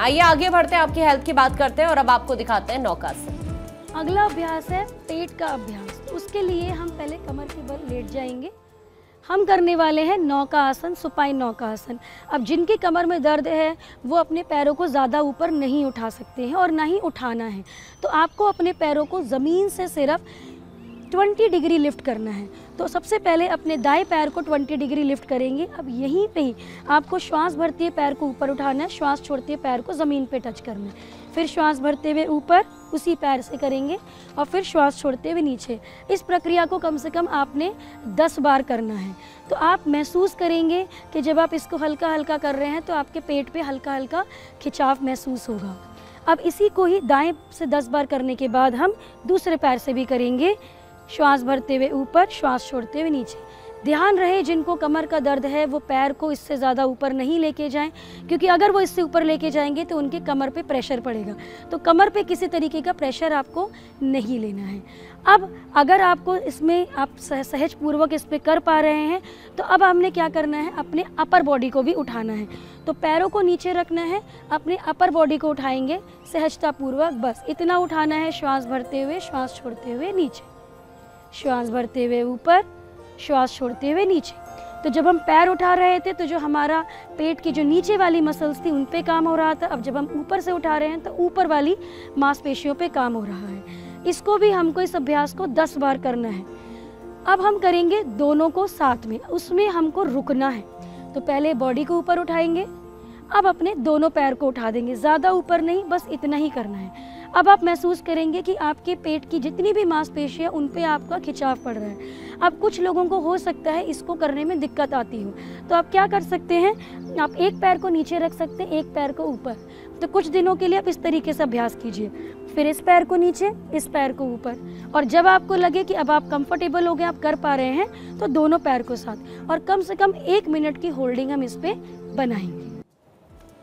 आइए आगे बढ़ते हैं, आपकी हेल्थ की बात करते हैं और अब आपको दिखाते हैं नौकासन। अगला अभ्यास है पेट का अभ्यास। उसके लिए हम पहले कमर के बल लेट जाएंगे। हम करने वाले हैं नौका आसन, सुपाइन नौका आसन। अब जिनकी कमर में दर्द है वो अपने पैरों को ज़्यादा ऊपर नहीं उठा सकते हैं और ना ही उठाना है, तो आपको अपने पैरों को ज़मीन से सिर्फ 20 डिग्री लिफ्ट करना है। तो सबसे पहले अपने दाएं पैर को 20 डिग्री लिफ्ट करेंगे। अब यहीं पे ही आपको श्वास भरते हुए पैर को ऊपर उठाना है, श्वास छोड़ते हुए पैर को ज़मीन पे टच करना है, फिर श्वास भरते हुए ऊपर उसी पैर से करेंगे और फिर श्वास छोड़ते हुए नीचे। इस प्रक्रिया को कम से कम आपने 10 बार करना है। तो आप महसूस करेंगे कि जब आप इसको हल्का हल्का कर रहे हैं तो आपके पेट पे हल्का हल्का खिंचाव महसूस होगा। अब इसी को ही दाएं से 10 बार करने के बाद हम दूसरे पैर से भी करेंगे, श्वास भरते हुए ऊपर, श्वास छोड़ते हुए नीचे। ध्यान रहे जिनको कमर का दर्द है वो पैर को इससे ज़्यादा ऊपर नहीं लेके जाएं, क्योंकि अगर वो इससे ऊपर लेके जाएंगे तो उनके कमर पे प्रेशर पड़ेगा। तो कमर पे किसी तरीके का प्रेशर आपको नहीं लेना है। अब अगर आपको इसमें आप सहज पूर्वक इस पर कर पा रहे हैं तो अब हमने क्या करना है, अपने अपर बॉडी को भी उठाना है। तो पैरों को नीचे रखना है, अपने अपर बॉडी को उठाएंगे सहजता पूर्वक, बस इतना उठाना है। श्वास भरते हुए, श्वास छोड़ते हुए नीचे, श्वास भरते हुए ऊपर, श्वास छोड़ते हुए नीचे। तो जब हम पैर उठा रहे थे तो जो हमारा पेट की जो नीचे वाली मसल्स थी उन पे काम हो रहा था। अब जब हम ऊपर से उठा रहे हैं तो ऊपर वाली मांसपेशियों पे काम हो रहा है। इसको भी हमको, इस अभ्यास को 10 बार करना है। अब हम करेंगे दोनों को साथ में, उसमें हमको रुकना है। तो पहले बॉडी को ऊपर उठाएंगे, अब अपने दोनों पैर को उठा देंगे, ज़्यादा ऊपर नहीं, बस इतना ही करना है। अब आप महसूस करेंगे कि आपके पेट की जितनी भी मांसपेशियां उन पे आपका खिंचाव पड़ रहा है। अब कुछ लोगों को हो सकता है इसको करने में दिक्कत आती हो, तो आप क्या कर सकते हैं, आप एक पैर को नीचे रख सकते हैं, एक पैर को ऊपर। तो कुछ दिनों के लिए आप इस तरीके से अभ्यास कीजिए, फिर इस पैर को नीचे, इस पैर को ऊपर, और जब आपको लगे कि अब आप कंफर्टेबल हो गए, आप कर पा रहे हैं, तो दोनों पैर को साथ, और कम से कम 1 मिनट की होल्डिंग हम इस पर बनाएंगे।